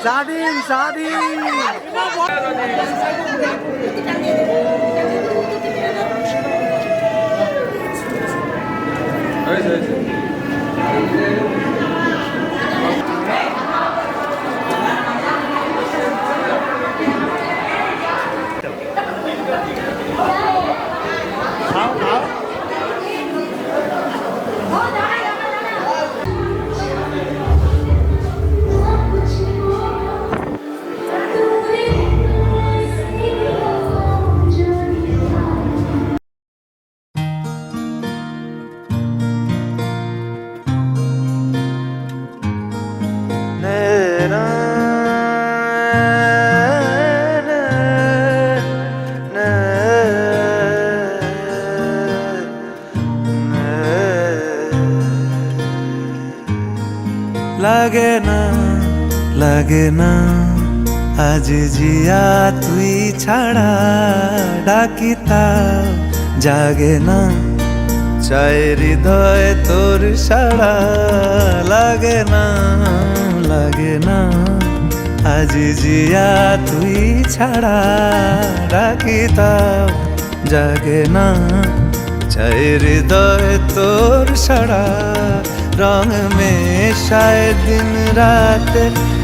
স্বাধীন স্বাধীন লাগে না আজ জিয়া তুই ছাড়া ডাকিতা জাগে না চায় হৃদয় তোর সাড়া লাগে না আজ জিয়া তুই ছাড়া ডাকিতা জাগে না চায় হৃদয় তোর সাড়া রং মেশায় দিন রাত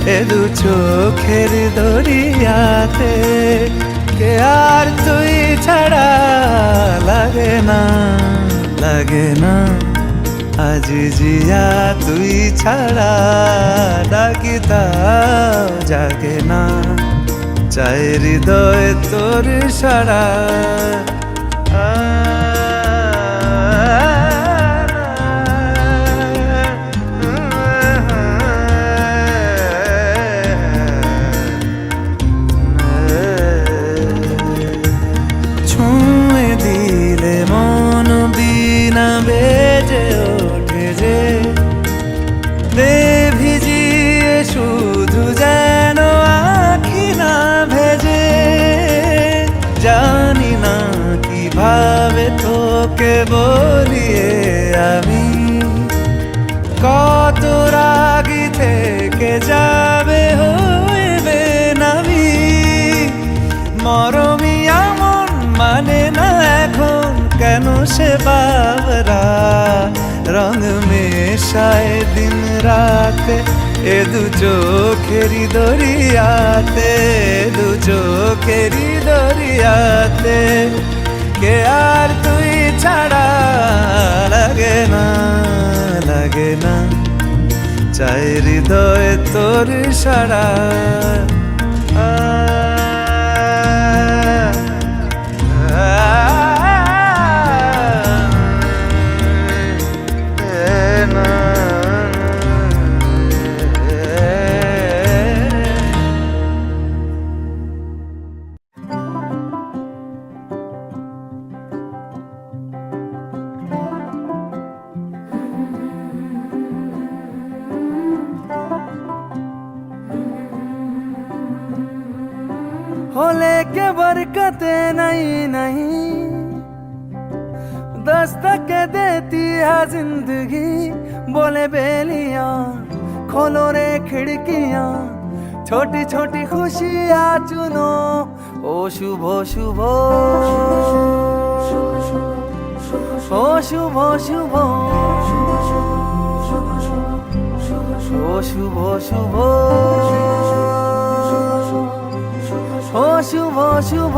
এ দু চোখের দরিয়াতে কে আর তুই ছাড়া লাগে না আজ জিয়া তুই ছাড়া ডাকিতা জাগে না চায় হৃদয় তোর সাড়া বেজে ওঠে যে দে ভিজিয়ে শুধু যেন আখি না ভেজে জানি না কিভাবে তোকে বলিয়ে আমি কত রাগি থেকে যাবে হইবে নামি মরমি এমন মানে না এখন কেন সে বাবরা রং মেশায় দিন রাত এ দু চোখেরি দরিয়াতে কে আর তুই ছাড়া লাগে না চায় হৃদয় তোর সাড়া होले के बरकते नहीं दस्तक देती है जिंदगी बोले बेलियां खोलो रे खिड़कियां छोटी छोटी खुशियां चुनो ओ शुभ शुभ ओ शुभ शुभ ओ शुभ शुभ ओ शुभ शुभ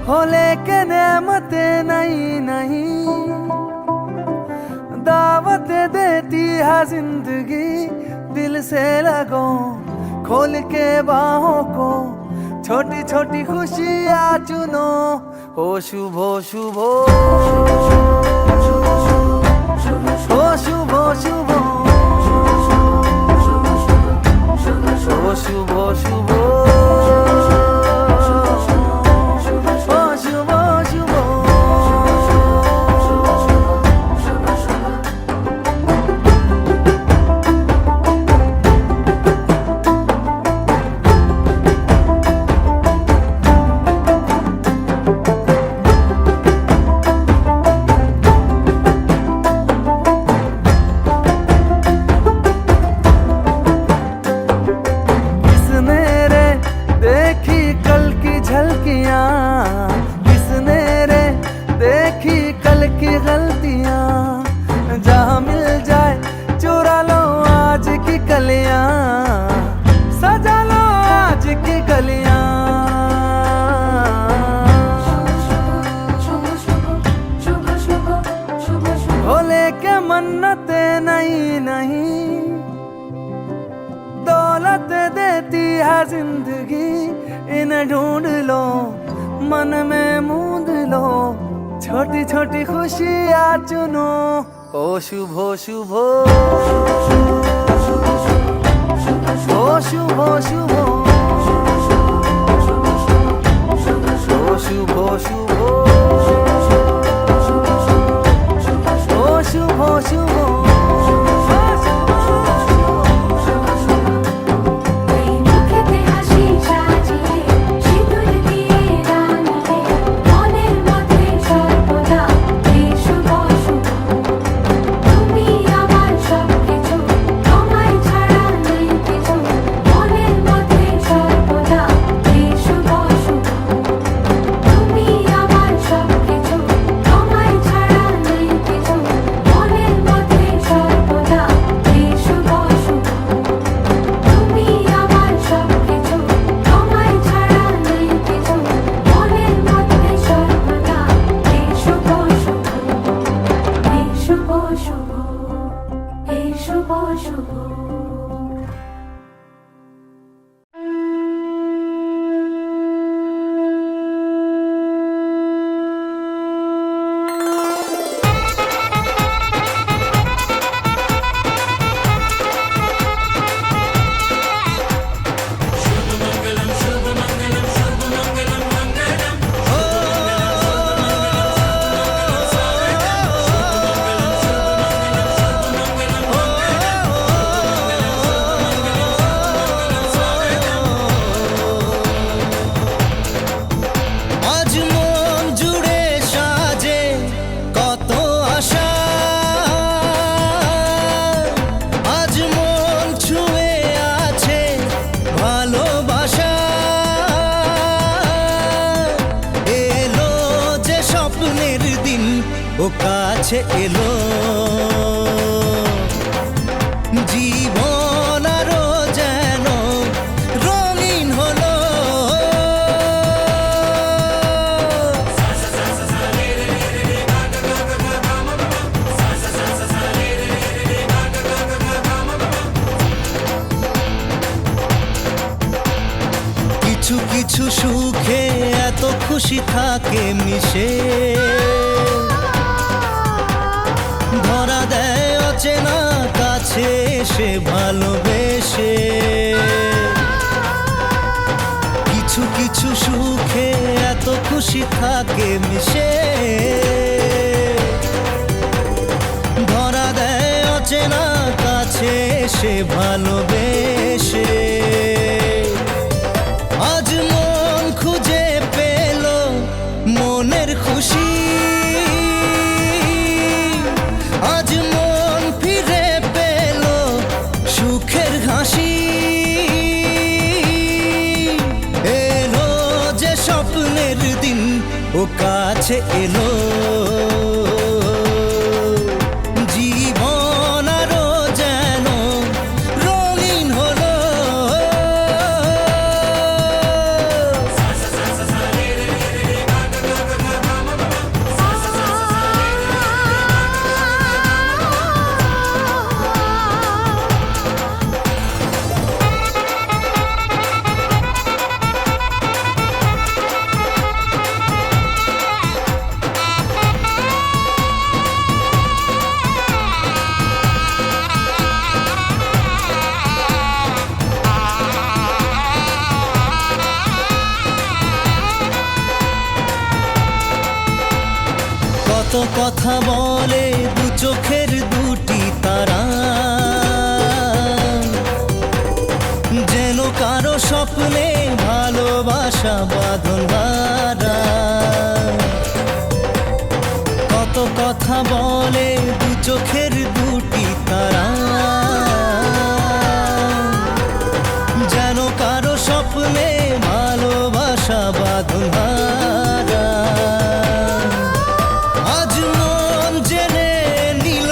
हो लेके नेमते नहीं दावत देती है जिंदगी दिल से लगो खोल के बाहों को छोटी छोटी खुशियाँ चुनो ओ शुभ शुभ ओ शुभ शुभ ओ शुभ शुभ ओ शुभ शुभ ढूंढ लो, मन में मूंद लो, छोटी छोटी खुशियाँ चुनो। ओ शुभो शुभो, ओ शुभो शुभो, ओ शुभो शुभो, ओ शुभो शुभो। ও কাছে এলো জীবন আরো যেন রঙিন হলো। কিছু কিছু সুখে এত খুশি থাকে মিশে, ধরা দেয় অচেনা কাছে এসে ভালোবেসে। কিছু কিছু সুখে এত খুশি থাকে মিশে, ধরা দেয় অচেনা কাছে এসে ভালোবেসে। আজ মন খুঁজে পেল মনের খুশি, আজ মন ফিরে পেল সুখের হাসি। এলো যে স্বপ্নের দিন ও কাছে এলো, জীবন আরো যেন রঙিন হলো। কত কথা বলে দু চোখের দুটি তারা, যেন কারো স্বপ্নে ভালোবাসা বাঁধন হারা। কত কথা বলে দু চোখের দুটি তারা, যেন কারো স্বপ্নে ভালোবাসা বাঁধন হারা। আজ মন জেনে নিল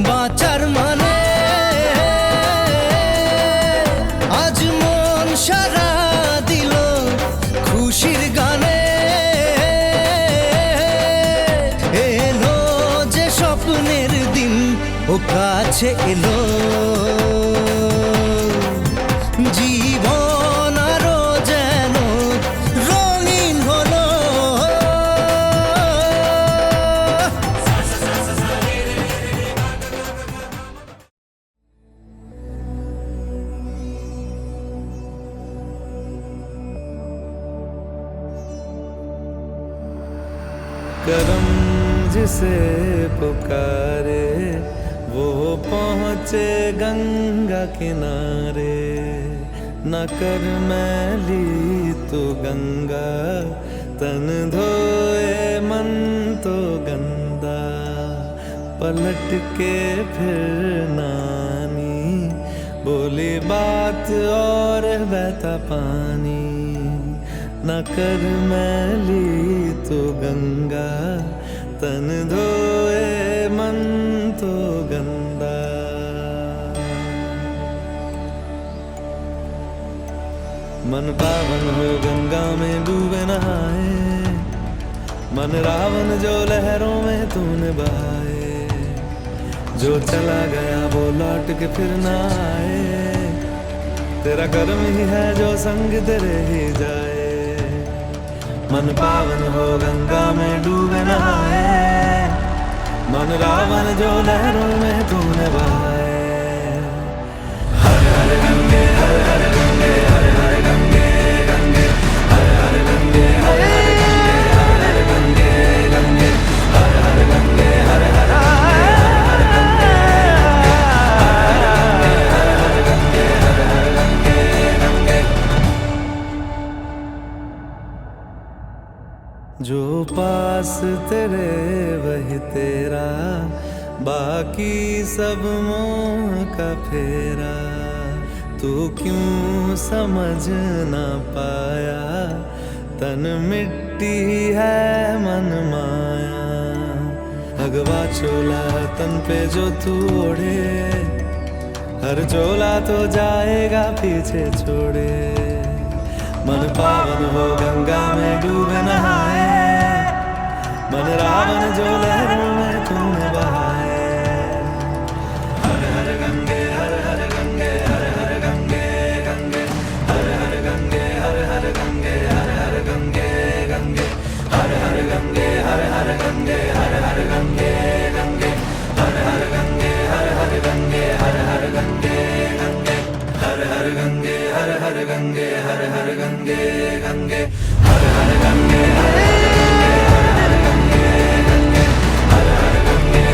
বাঁচার মানে, আজ মন সারা দিল খুশির গানে। এলো যে স্বপ্নের দিন ও কাছে এলো, জীবন আরো যেন करम जिसे पुकारे वो पहुँचे गंगा किनारे। न कर मैली तो गंगा तन धोए मन तो गंदा। पलट के फिर नानी बोली बात और बहता पानी। न कर मैली तो गंगा तन धोए मन तो गंदा। मन पावन हो गंगा में डूबे नहाए, मन रावण जो लहरों में तूने बहाए। जो चला गया वो लौट के फिर ना आए, तेरा कर्म ही है जो संग तेरे ही जाए। मन पावन हो गंगा में डूबे नहाए, मन रावण जो लहरों में तूने बहाए। हर हर गंगे हर हर गंगे हर हर गंगे गंगे हर हर गंगे हर हर गंगे हर हर गंगे गंगे हर हर गंगे हर हर जो पास तेरे वही तेरा, बाकी सब मोह का फेरा। तू क्यों समझ ना पाया, तन मिट्टी है मन माया। भगवा चोला तन पे जो तू ओढ़े, हर चोला तो जाएगा पीछे छोड़े। मन पावन हो गंगा में डूबे नहाए, मन रावण जो लहरों में तूने बहाए। हर हर गंगे हर हर गंगे हर हर गंगे गंगे हर हर गंगे हर हर गंगे हर हर गंगे गंगे हर हर गंगे हर हर गंगे हर हर गंगे गंगे हर हर गंगे हर हर गंगे हर हर गंगे गंगे हर हर गंगे हर हर गंगे हर हर गंगे गंगे हर हर गंगे हर हर गंगे गंगे हर हर गंगे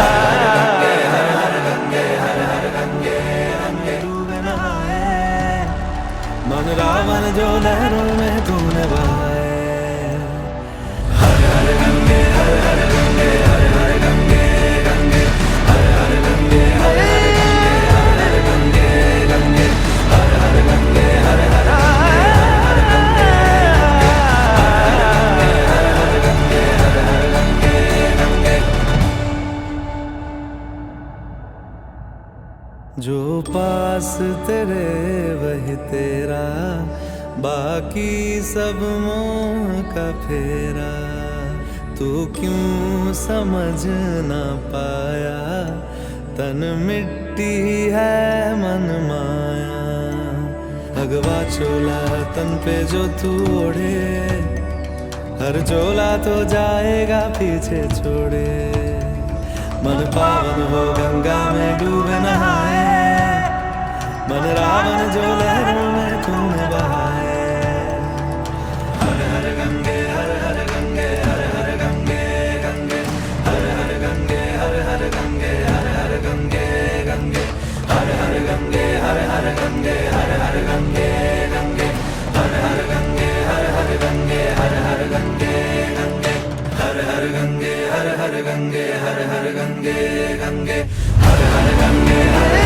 हर हर गंगे हर हर गंगे गंगे डूबे नहाए, मन रावण जो लहरों में तूने बहाए। हर हर गंगे हर हर गंगे हर हर गंगे गंगे हर हर गंगे हर हर गंगे गंगे हर हर गंगे हर हर गंगे हर हर गंगे गंगे। जो पास तेरे वही तेरा, बाकी सब मोह का फेरा। तू क्यों समझ ना पाया, तन मिट्टी है मन माया। भगवा चोला तन पे जो तू ओढ़े, हर चोला तो जाएगा पीछे छोड़े। मन पावन हो गंगा में डूबे नहाए, मन रावण जो लहरों में तूने बहाए। हर हर गंगे हर हर गंगे हर हर गंगे गंगे हर हर गंगे हर हर गंगे हर हर गंगे गंगे हर हर गंगे हर हर गंगे हर हर गंगे गंगे हर हर गंगे हर हर गंगे हर हर गंगे गंगे हर हर गंगे हर हर गंगे हर हर गंगे गंगे हर हर गंगे हर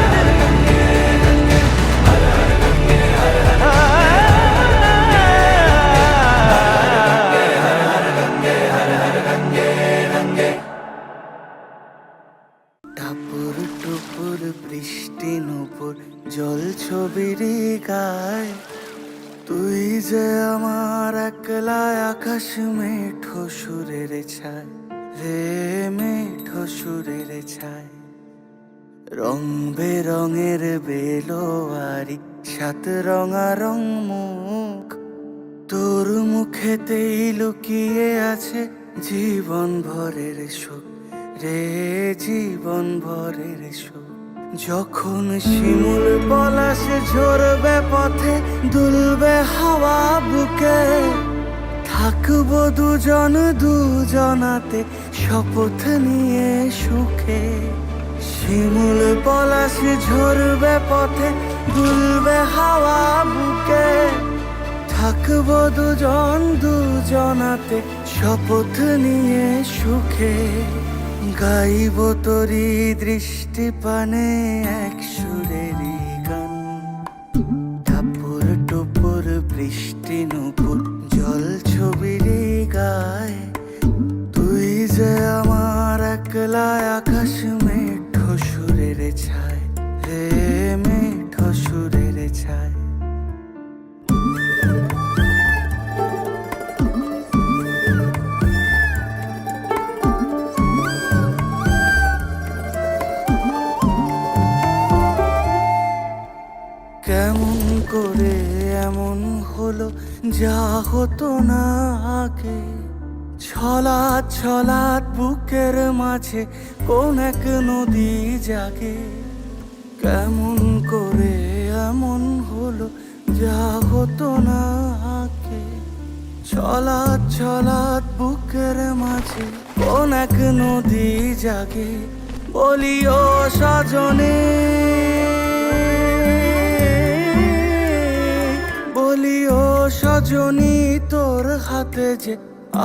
हर गंगे गंगे हर हर गंगे हर हर गंगे हर हर गंगे गंगे। টাপুর টুপুর বৃষ্টি নুপুর জল ছবিরি গায়, তুই যে আমার একলা আকাশ মেঠো সুরের ছায় রে মেঠো সুরের ছায়। রং বেরঙের বেলোয়ারি সাত রঙা রং মুখ, তোর মুখেতেই লুকিয়ে আছে জীবন ভরের সুখ রে জীবন ভরের সুখ। যখন শিমুল পলাশে ঝরবে পথে দুলবে হাওয়া বুকে, থাকবো দুজন দুজনাতে শপথ নিয়ে সুখে। শিমুল পলাশ ঝরবে পথে, দুলবে হাওয়া বুকে, থাকবো দুজন দুজনাতে শপথ নিয়ে সুখে। গাইব তোরি দৃষ্টি পানে এক সুরেরই গান, টাপুর টুপুর বৃষ্টি নুপুর জল ছবির গায়। তুই যে আমার একলা আকাশ মেঠো সুরের ছায়, হে মেঠো সুরের ছায়। কেমন করে এমন হলো যা হতো না আগে, ছলাৎ ছলাৎ বুকের মাঝে কোন এক নদী জাগে। কেমন করে এমন হলো যা হতো না আগে, ছলাৎ ছলাৎ বুকের মাঝে কোন এক নদী জাগে। বলিও সজনে, বলিও সজনী, তোর হাতে যে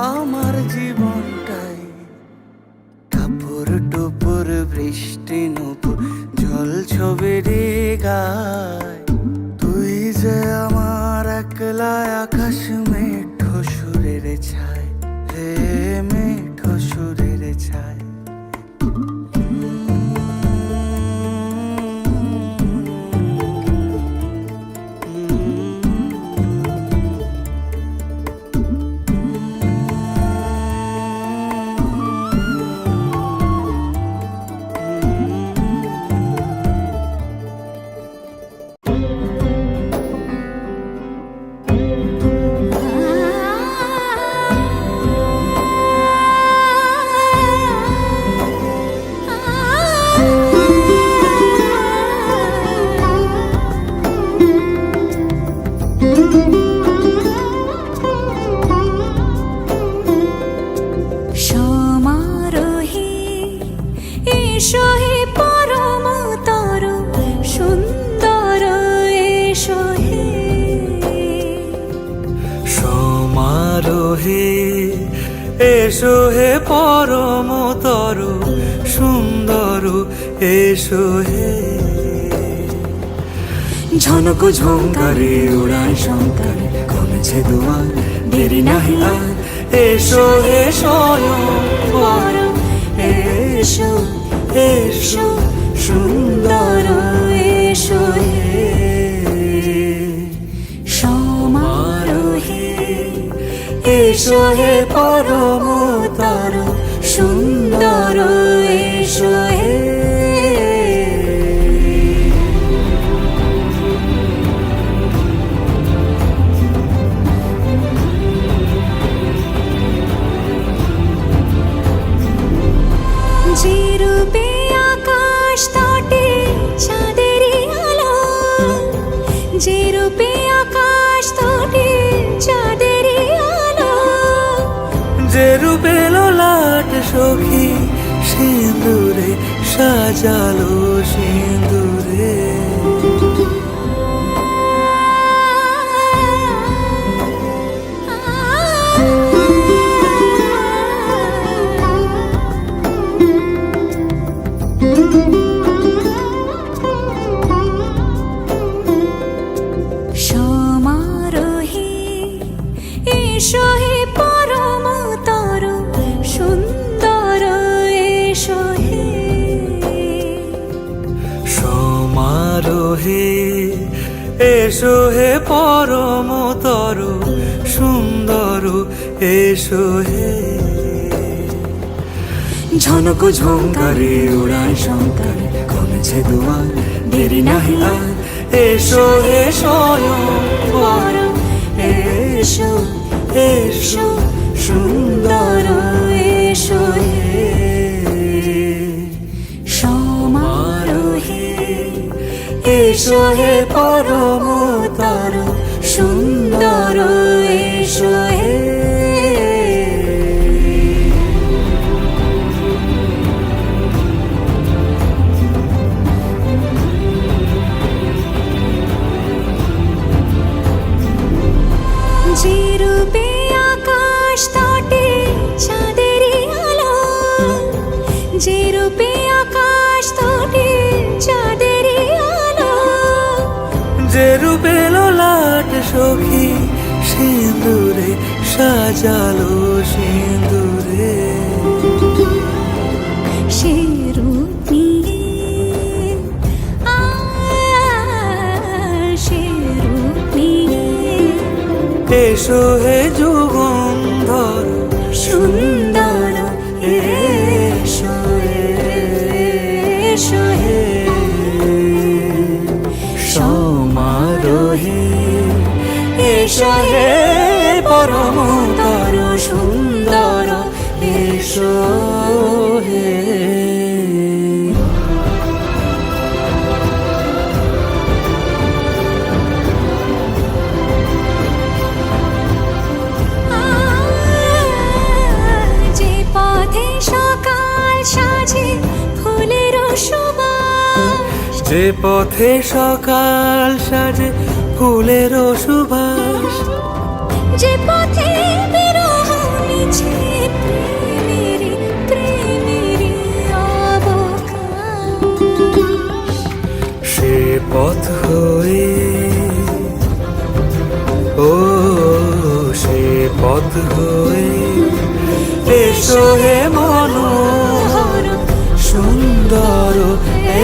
আমার জীবনটাই। টাপুর টুপুর বৃষ্টি নুপুর জল ছবির গায়। তুই যে আমার একলা আকাশ মেঠো সুরের ছায়, হে মেঠো সুরের ছায়। সমারোহে এসো হে পরম তর সুন্দর, এসো হে। সমারোহে এসো হে পরম তর সুন্দর, এসো হে। ঝনক ঝঙ্কারে উড়ায় শঙ্কারে কমেছে দুয়ার, দেরি নাহি আর। এসো হে স্বয়ং পরম এসো, এসো সুন্দর, এসো হে। সমারোহে এসো হে পরম তর সুন্দর, এসো হে। যে রূপে আকাশ তটে চাঁদেরই আলো, যে রূপে আকাশ তটে চাঁদেরই আলো। যে রূপে ললাট সখী সিঁদুরে সাজালো সিঁদুরে। সমারোহে এসো হে পরম তর সুন্দর, এসো হে। সমারোহে এসো হে পরম তর সুন্দর, এসো হে। ঝনক ঝঙ্কারে উড়ায় শঙ্কারে কমেছে দুয়ার, দেরি নাহি আর। এসো হে স্বয়ং পরম এসো, এসো সুন্দর, এসো হে। সমারোহে এসো হে পরম তর সাজালো সিঁদুরে। সে রূপ নিয়ে সে রূপ নিয়ে এসো হে যুগন্ধর সুন্দর এসো এসো হে সমারোহে এসো হে পরমতর সুন্দর এসো হে। যে পথে সকাল সাজে ফুলের সুবাস, যে পথে সকাল সাজে ফুলের সুবাস, যে পথে বিরহ মিছে প্রেমেরই প্রেমেরই অবকাশ, সে পথ হয়ে ও সে পথ হয়ে এসো হে মনোহর সুন্দর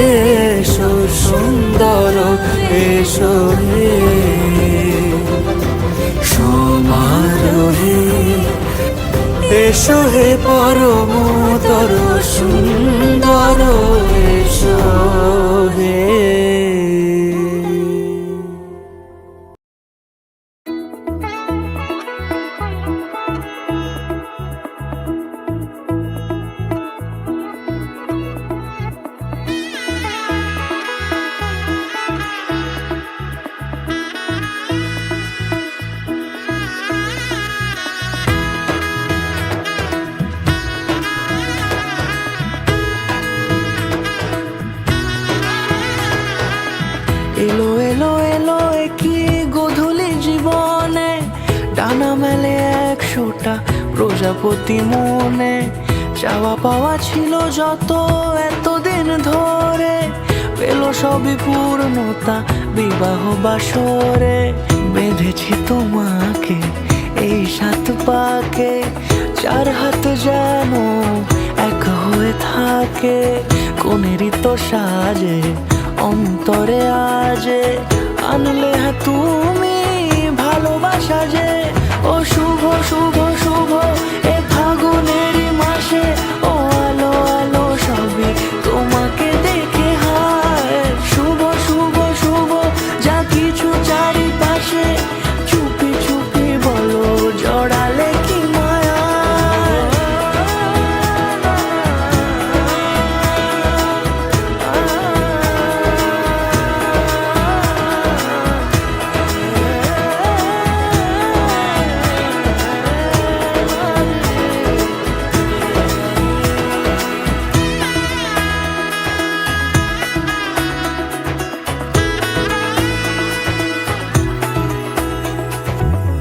এসো সুন্দর এসো হে সমারোহে এসো হে পরমতর সুন্দর এসো হে। এলো এলো এলো কি গোধূলি জীবনে, ডানা মেলে 100টা প্রজাপতি মনে। চাওয়া পাওয়া ছিল যত এতদিন ধরে, পেল সবই পূর্ণতা বিবাহ বাসরে। বেঁধেছি তোমাকে এই 7 পাকে, 4 হাত যেন এক হয়ে থাকে। কোনেরই তো সাজে অন্তরে আজে, আনলে হ্যাঁ তুমি ভালোবাসা যে। ও শুভ শুভ শুভ এ ফাগুনেরই মাসে, ও আলো আলো সবই তোমাকে দেখে হায়। শুভ শুভ শুভ যা কিছু চারিপাশে, চুপি চুপি বলো জড়ালে কি মায়া।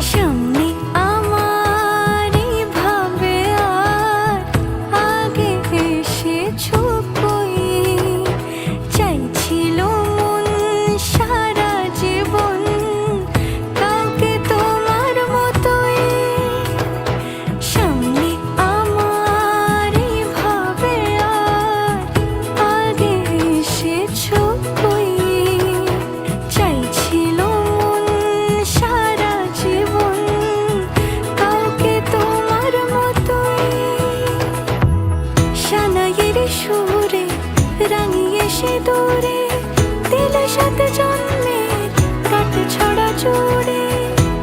সামনে আমার ভাবে আর আগে এসেছো কই, চাইছিল মন সারা জীবন কাউকে তোমার মতোই। সামনে আমার ভাবে আর আগে এসেছো কই, চাইছিল মন সারা জীবন কাউকে তোমার মতোই। সানাইয়ের সুরে রাঙিয়ে সে দূরে, দিলে 7 জন্মের কাট ছড়া জোড়ে।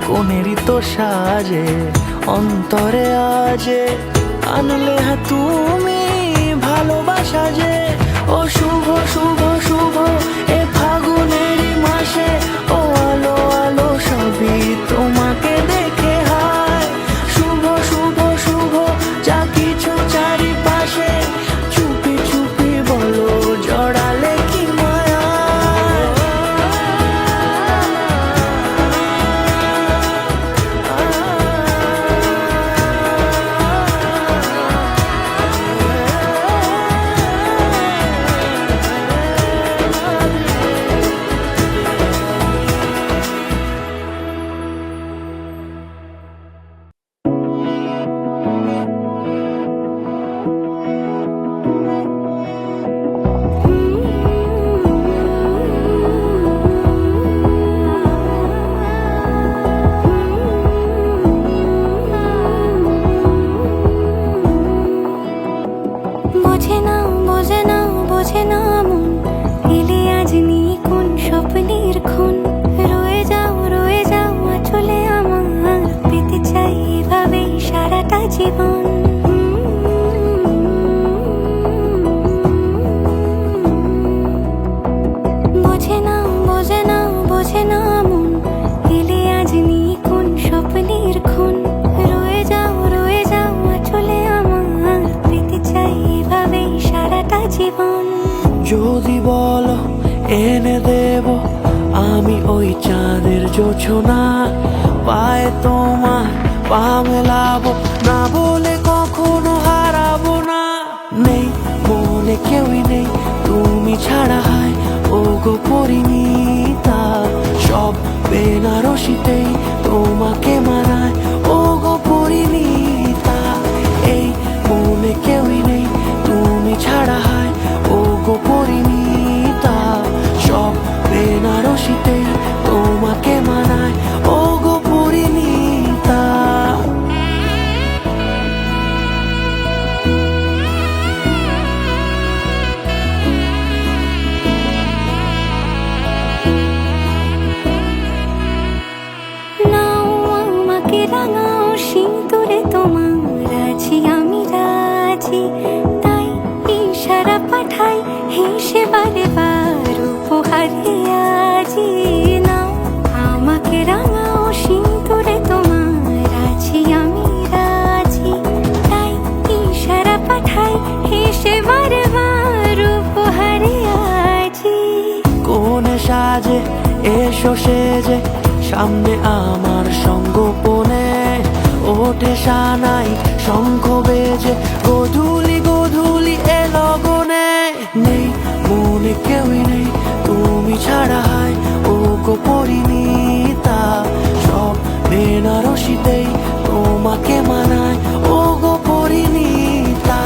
কোনেরই তো সাজে অন্তরে আজে, আনলে হ্যাঁ তুমি ভালোবাসা যে। ও শুভ শুভ শুভ এ ফাগুনেরই মাসে, ও আলো আলো সবই তোমাকে দেখে হায়। শুভ শুভ শুভ যা কিছু চারিপাশে, চুপি চুপি বলো জড়ালে কি মায়া। এসো না, পায়ে তোমার পা মেলাবো না বলে কখনো হারাবো না। নেই মনে কেউই নেই তুমি ছাড়া, হায় ও গো পরিণীতা, সব বেনারসিতেই তোমাকে মানায় ও গো পরিণীতা। এই মনে কেউই নেই তুমি ছাড়া, হায় ও গো পরিণীতা, সব বেনারসিতেই তোমাকে মানায় ও গো পরিণীতা। নাও আমাকে রাঙাও সিঁদুরে তোমার আছি আমি রাজি, তাই ইশারা পাঠাই হেসে বারে বার উপহারে আজি। নাও আমাকে রাঙাও সিঁদুরে তোমার আছি আমি রাজি, তাই ইশারা পাঠাই হেসে বারে বার উপহারে আজি। কোনে সাজে এসো সেজে সামনে আমার সঙ্গোপনে, ওঠে সানাই শঙ্খ বেজে গধূলি গধূলি এ লগনে। নেই মনে কেউই নেই তুমি ছাড়া, হায় ও গো পরিণীতা, সব বেনারসিতেই তোমাকে মানায় ও গো পরিণীতা।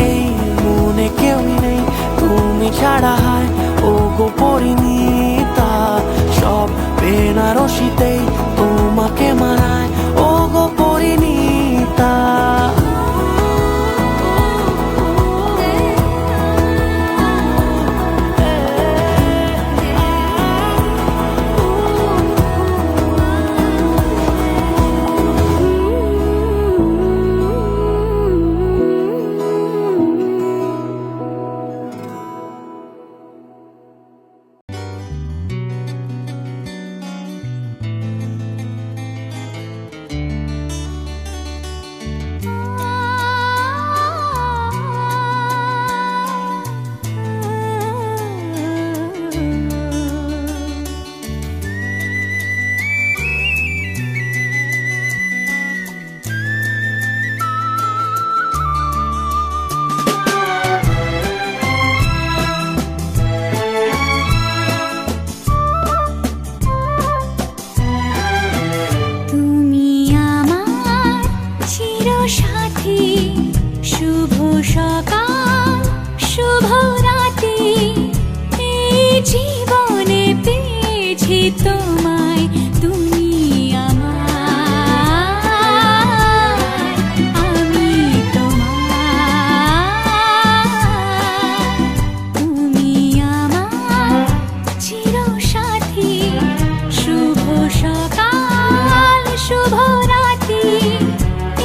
এই মনে কেউই নেই তুমি ছাড়া, হায় ও গো পরিণীতা, সব বেনারসিতেই তোমাকে মানায় ও গো পরিণীতা। তুমি আমার চিরসাথী, শুভ সকাল শুভ রাতি, এই জীবনে পেয়েছি তোমায়, তুমি আমার, আমি তোমার। তুমি আমার চিরসাথী, শুভ সকাল শুভ রাতি,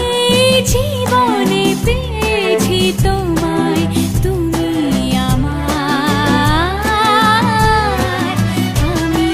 এই জীবনে পেয়েছি তোমায়, তুমি আমার, আমি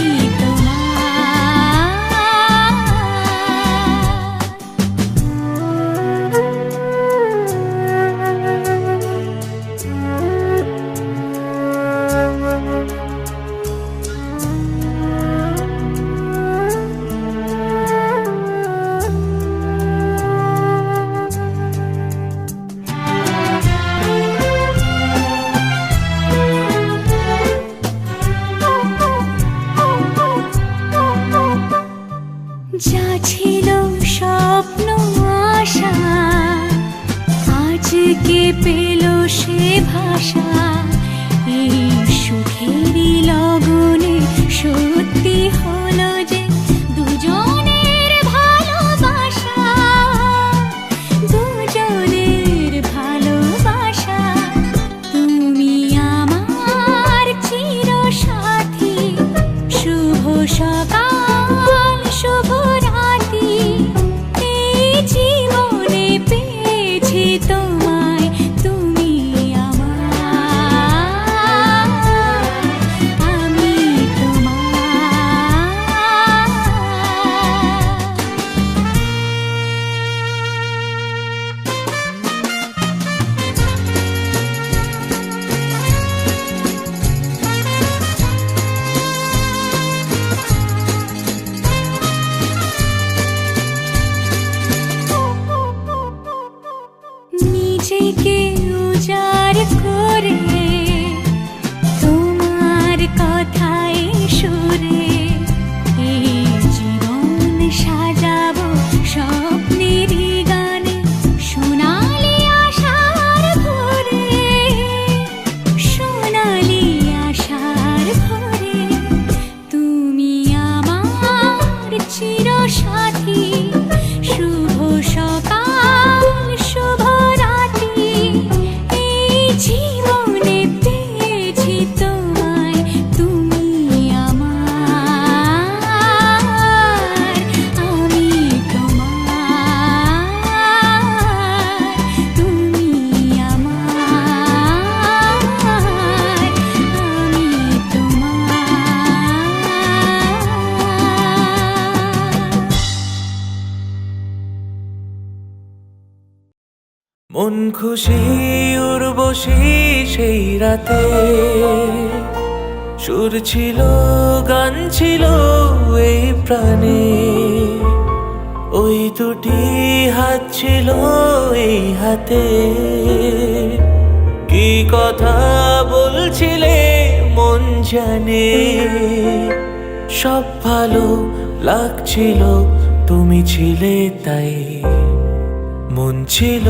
যা ছিল স্বপ্ন আশা, আজকে পেল সে ভাষা, এই সুখেরই লগনে সত্যি হলো যে দুজনের ভালোবাসা, দুজনের ভালোবাসা। তুমি আমার চিরসাথী, শুভ সকাল শুভ রাতি, এই জীবনে পেয়েছি তোমায়, তুমি আমার। সাথী শুভ সকাল শুভ রাত্রি এই জীবনে পেয়েছি তোমায় তুমি আমার আমি তোমার তুমি আমার আমি তোমার মন খুশি উর্বশী সেই রাতে সুর ছিল গান ছিল এই প্রাণে ওই দুটি হাত ছিল এই হাতে কি কথা বলছিলে মন জানে সব ভালো লাগছিল তুমি ছিলে তাই মন ছিল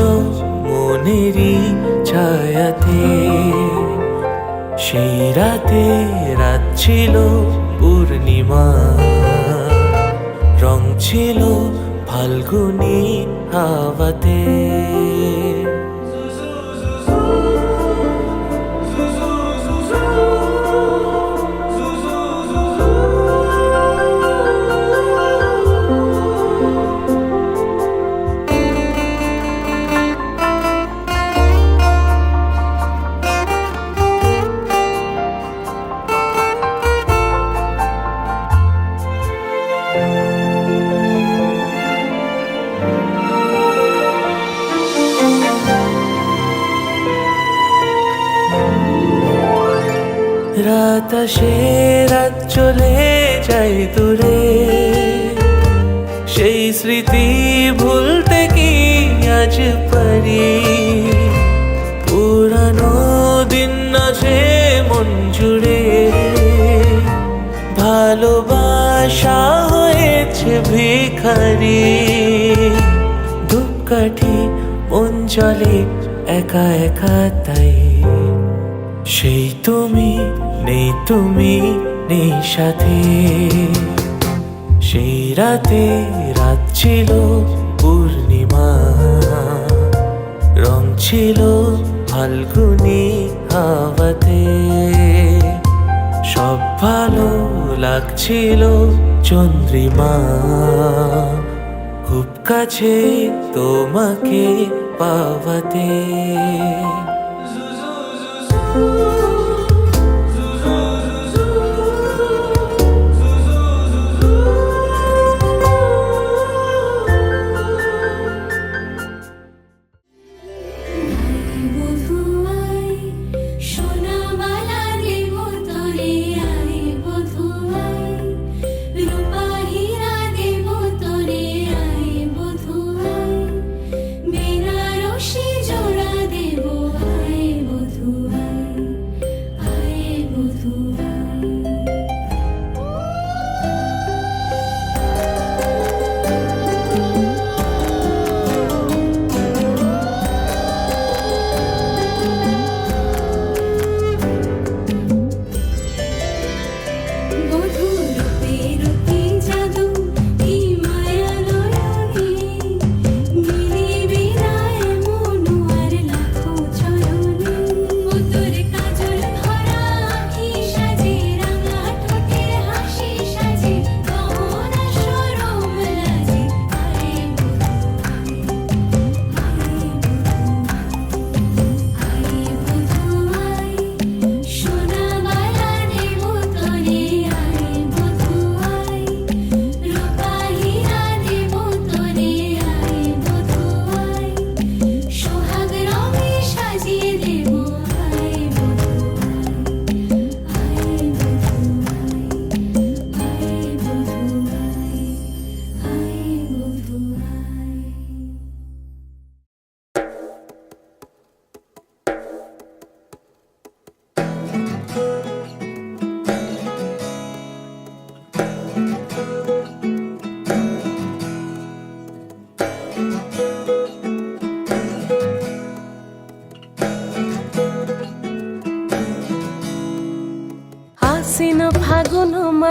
মনেরই ছায়াতে সেই রাতে রাত ছিল পূর্ণিমা রং ছিল ফাল্গুনি হাওয়াতে রাত আসে রাত চলে যায় দূরে সেই স্মৃতি ভুলতে কি আজ পারি পুরানো দিন আসে মন জুড়ে ভালোবাসা হয়েছে ভিখারি ধূপকাঠি মন জলে একা একা তাই সেই তুমি নেই সাথে সেই রাতে রাত ছিল পূর্ণিমা রং ছিল ফাল্গুনি হাওয়াতে সব ভালো লাগছিল চন্দ্রিমা খুব কাছে তোমাকে পাওয়াতে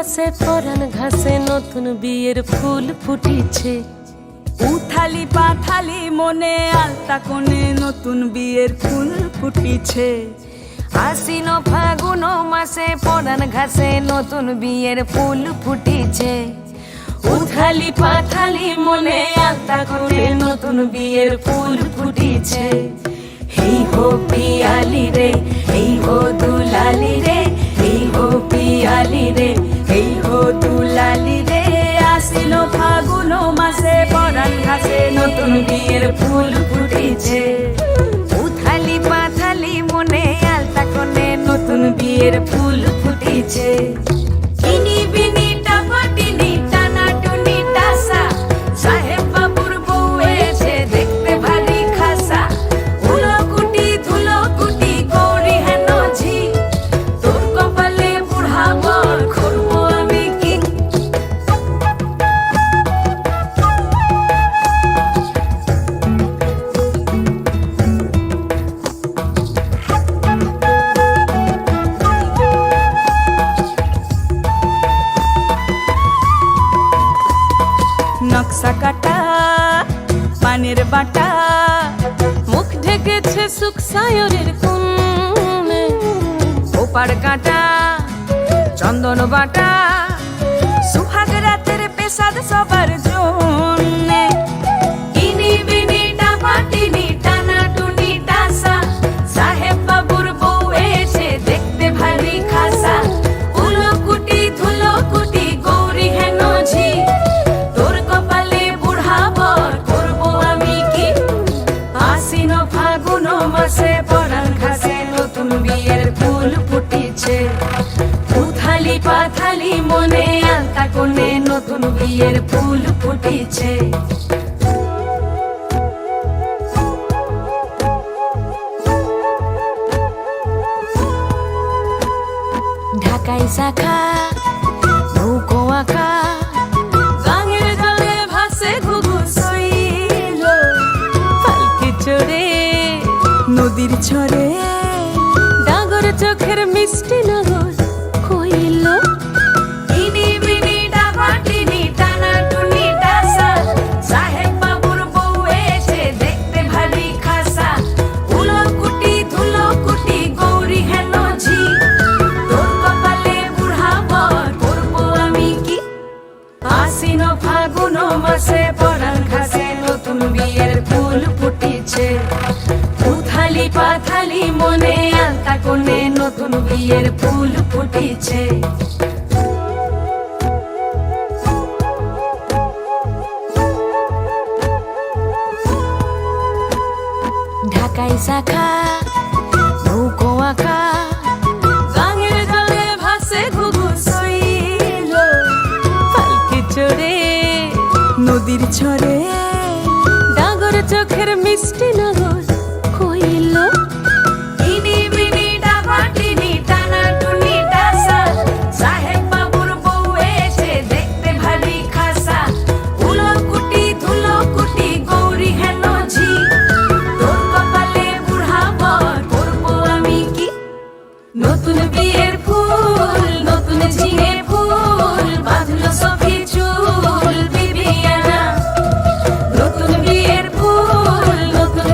মাসে পরান ঘাসে নতুন বিয়ের ফুল ফুটিছে। উথালি পাথালি মনে আলতা কোণে নতুন বিয়ের ফুল ফুটিছে। আশ্বিন ফাগুন মাসে পরান ঘাসে নতুন বিয়ের ফুল ফুটিছে। উথালি পাথালি মনে আলতা কোণে নতুন বিয়ের ফুল ফুটিছে। হেই হো পিয়ালি রে, হেই হো দুলালি রে, হেই হো পিয়ালি রে, হেই হো দুলালি রে। আশ্বিন ফাগুন মাসে পরান ঘাসে নতুন বিয়ের ফুল ফুটিছে। উথালি পাথালি মনে আলতা কোণে নতুন বিয়ের ফুল ফুটিছে। ইনি বিনি টাপাটিনি টানা টুনি টাসা, সাহেব বাবুর বউ এসে দেখতে ভারী খাসা। ধুলো কুটি গৌরী হেন ঝি, তোর কপালে বুড়া বর করবো আমি কি। নকশা কাটা পানের বাটা, মুখ ঢেকেছে সুখ সায়রের কোণে। ওপার কাটা চন্দন বাটা, সুহাগ রাতের পেশাদ সবার জন্যে। ইনি বিনি টাপাটিনি টানা টুনি টাসা, সাহেব বাবুর বউ এসে দেখতে ভারী খাসা। ধুলো কুটি গৌরী হেন ঝি, তোর কপালে বুড়া বর করবো আমি কি। আশ্বিন ফাগুন মাসে পরান ঘাসে নতুন বিয়ের ফুল ফুটিছে। উথালি পাথালি মনে আলতা কোণে নতুন বিয়ের ফুল ফুটিছে। ঢাকাই শাখা নৌকো আঁকা, গাঙের জলে ভাসে ঘুঘু শৈল। পালকি চড়ে নদীর ছড়ে ডাগর চোখের মিষ্টি নগর কইল। ইনি বিনি ডাবাটিনি টানা টুনি টাসা, সাহেব বাবুর বউ এসে দেখতে ভারী খাসা। ধুলো কুটি গৌরী হেন ঝি, তোর কপালে বুড়া বর করবো আমি কি। আশ্বিন ফাগুন মাসে পরান ঘাসে নতুন বিয়ের ফুল ফুটিছে। উথালি পাথালি মনে আলতা কোণে নতুন বিয়ের ফুল ফুটিছে। ঢাকাই শাখা নৌকো আঁকা, গাঙের জলে ভাসে ঘুঘু শৈল। পালকি চড়ে নদীর ছড়ে ডাগর চোখের মিষ্টি নগর কইল। ইনি বিনি ডাবাটিনি টানা টুনি টাসা, সাহেব বাবুর বউ এসে দেখতে ভারী খাসা। ধুলো কুটি গৌরী হেন ঝি, তোর কপালে বুড়া বর করবো আমি কি। নতুন বিয়ের ফুল নতুন ঝিঙে ফুল, বাঁধলো সফি চুল বিবিয়ানা। নতুন বিয়ের ফুল নতুন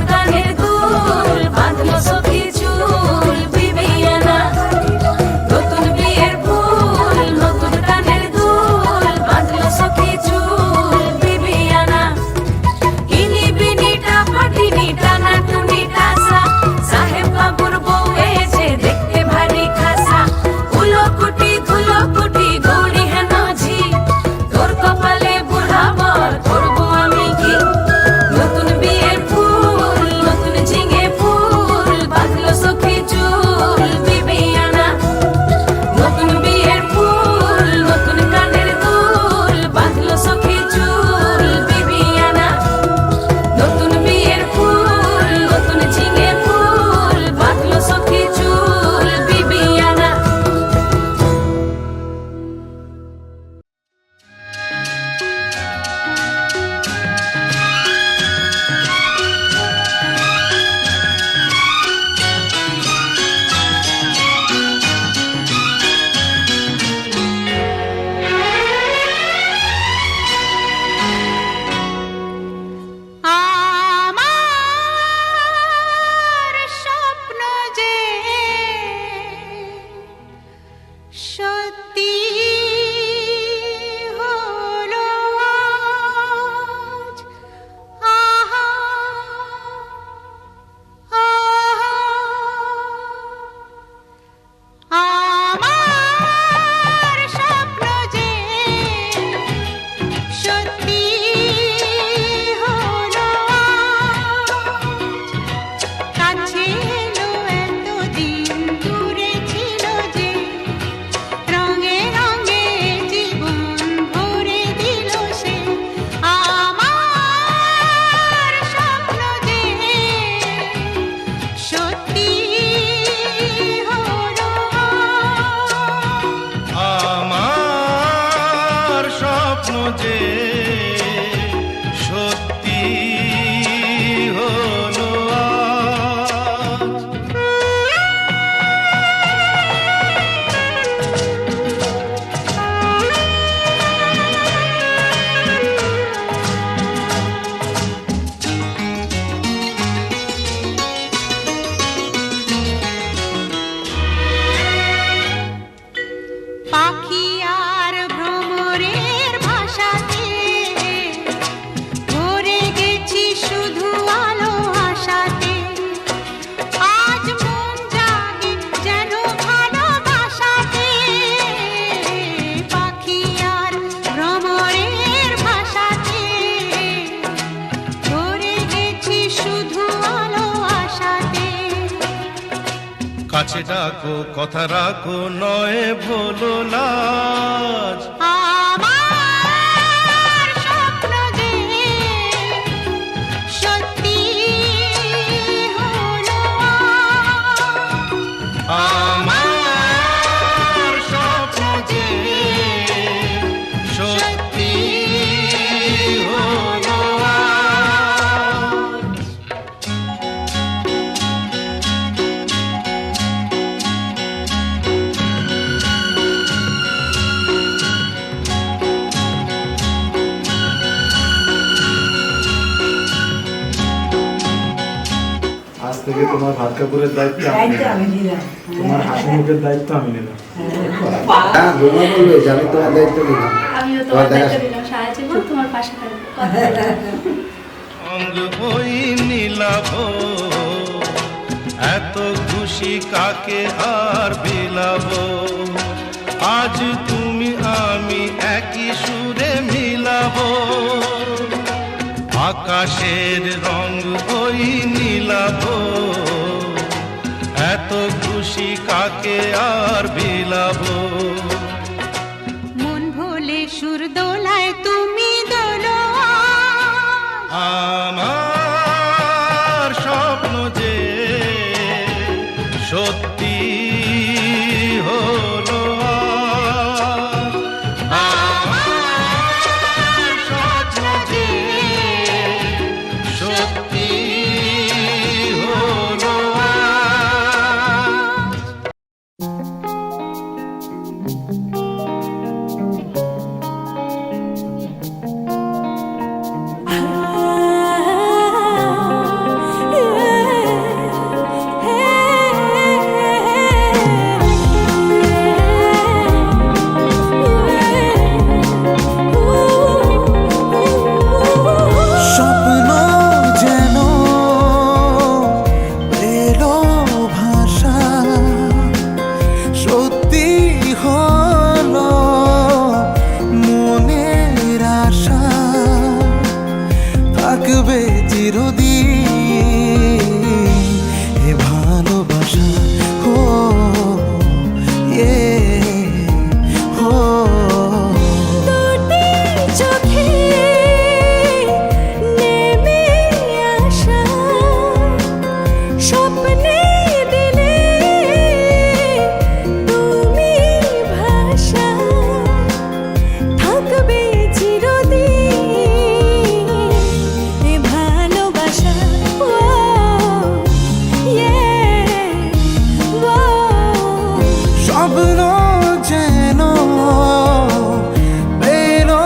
কাছে ডাকো কথা রাখো নয় ভোলো লাজ আমার স্বপ্ন যে সত্যি হলো আমার স্বপ্ন যে সত্যি হলো আজ। আজ থেকে তোমার ভাত কাপড়ের দায়িত্ব আমি নিলাম। তোমার হাসি মুখের দায়িত্ব আমি নিলাম। হ্যাঁ বোমা বলবে যে আমি তোমার দায়িত্ব নিলাম। আমিও তোমার দায়িত্ব দিলাম সারা জীবন তোমার পাশে থাকবো অঙ্গ হই নীলাভ এত খুশি কাকে আর বিলাব আজ তুমি আমি একই সুরে মিলাব আকাশের রং হই নীলাভ এত খুশি কাকে আর বিলাব মন ভোলে সুর দোলায় তুমি দোলো আমার স্বপ্ন যে সত্যি হলো আজ। আমার স্বপ্ন যে সত্যি হলো আজ। স্বপ্ন যেন এলো ভাষা সত্যি হলো মনের আশা থাকবে চিরদিন এ ভালোবাসা হো হো দুটি চোখে নেমে আসা স্বপ্নে দিলে তুমি ভাষা থাকবে চিরদিন এ ভালোবাসা ও স্বপ্ন যেন এলো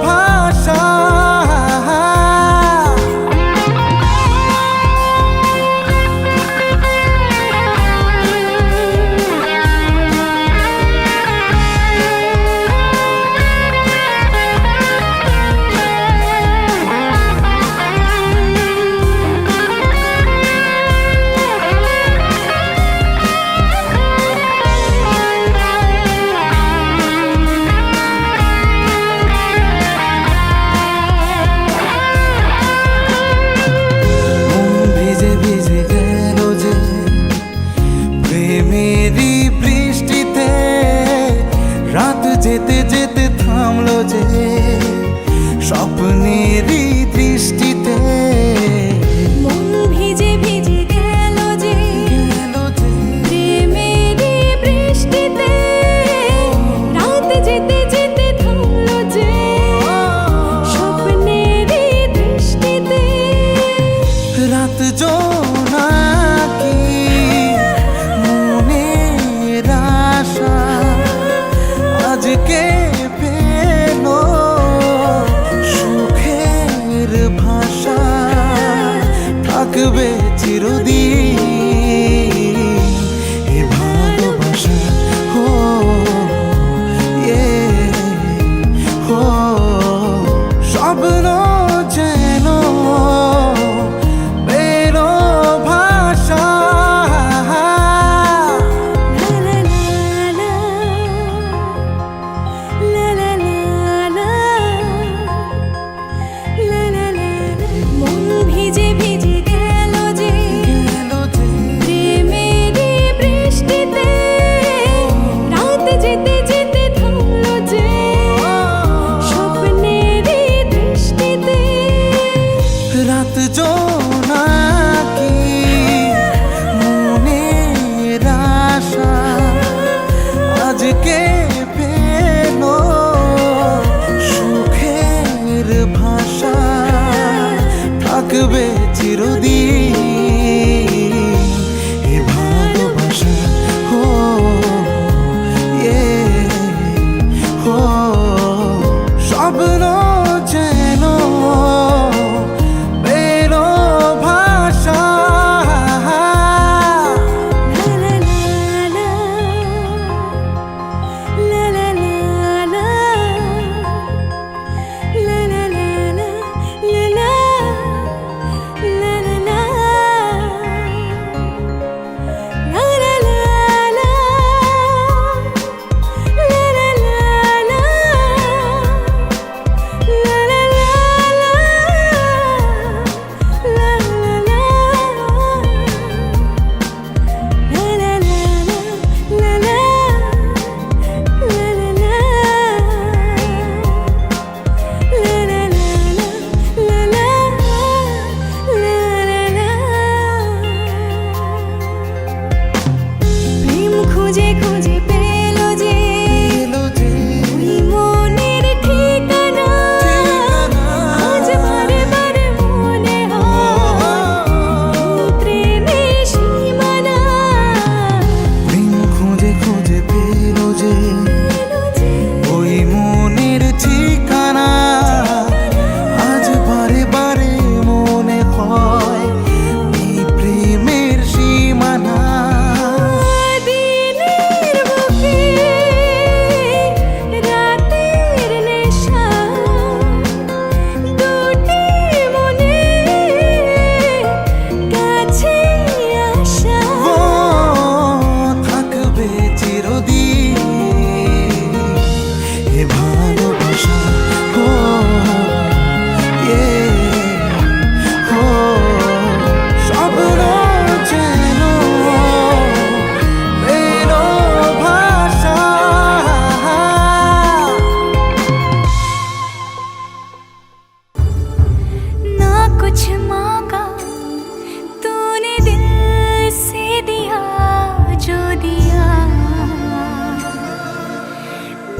ভাষা মন ভিজে ভিজে গেল যে প্রেমেরই বৃষ্টিতে রাত যেতে যেতে থামলো যে স্বপ্নেরই দৃষ্টিতে মন ভিজে ভিজে গেল যে গেল যে প্রেমেরই বৃষ্টিতে রাত যেতে যেতে থামলো যে স্বপ্নেরই দৃষ্টিতে রাত জোনাকি মনের আশা আজকে পেল সুখের ভাষা থাকবে চিরদিন এ ভালোবাসা ও ও স্বপ্ন যেন বেরো ভাষা খুঁজে খুঁজে পেল যে ওই মনের ঠিকানা আজ বারে বারে মনে হয় প্রেমের সীমানা প্রেম খুঁজে খুঁজে পেল যে ওই মনের ঠিকানা আজ বারে বারে মনে হয় এই প্রেমের সীমানা कुछ मांगा तूने दिल से दिया जो दिया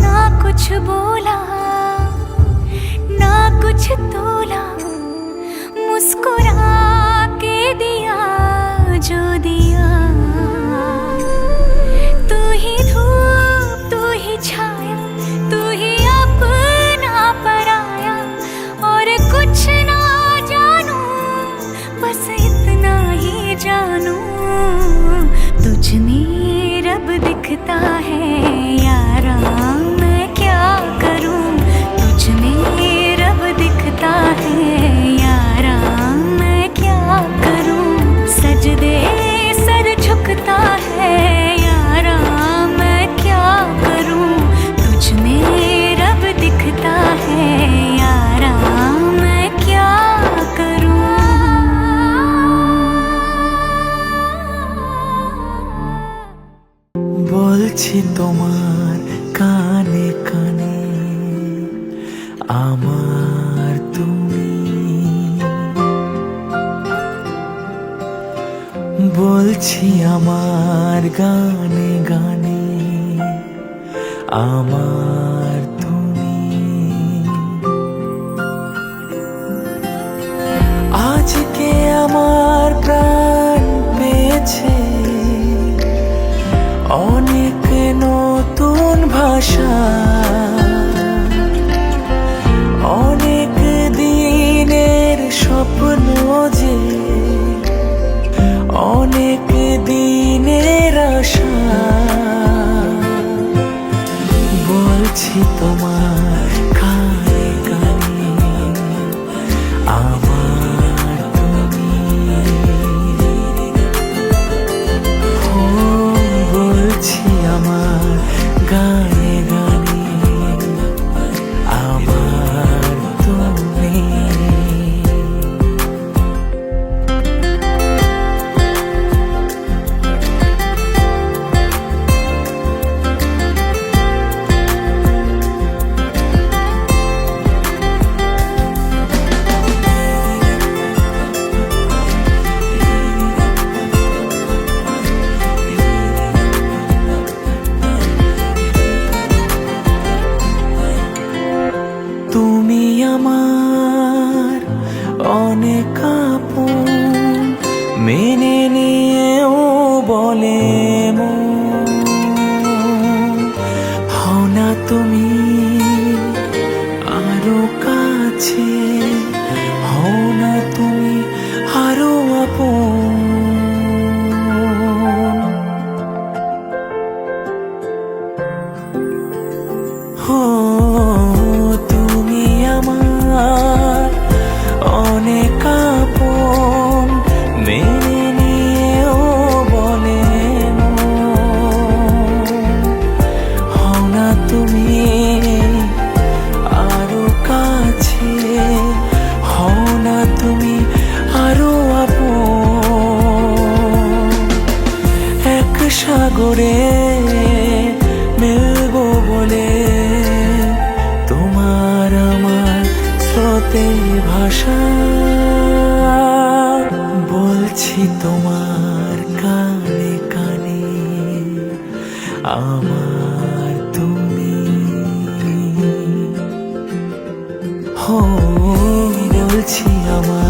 ना कुछ बोला ना कुछ तोला मुस्कुरा के दिया जो दिया तू ही धूप तू ही छाया तू ही अपना पराया और कुछ ना बस इतना ही जानू तुझ में रब दिखता है यारा मैं क्या करूं तुझ में रब दिखता है यारा मैं क्या करूं सजदे सर झुकता है यारा मैं क्या करूं तुझ में रब दिखता है यारा मैं क्या करूं বলছি তোমার কানে কানে আমার তুমি বলছি আমার গানে গানে আমার তুমি আজকে আমার প্রাণ পেয়েছে অনেক নতুন ভাষা অনেক দিনের স্বপ্ন যে অনেক দিনের আশা বলছি তোমার কানে কানে আমার তুমি বলছি আমার গানে গানে আমার তুমি তুমি আমার অনেক আপন মেনে নিয়েও বলে মন, হও না তুমি আরো কাছে, হও না তুমি আরো আপন। হো তুমি আমার অনেক আপন মেনে নিয়েও বলে মন, হও না তুমি আরো কাছে, হও না তুমি আরো আপন। এক সাগরে মিলবো বলে তোমার আমার স্রোতে ভাষা বলছি তোমার কানে কানে, আমার তুমি। হো বলছি আমার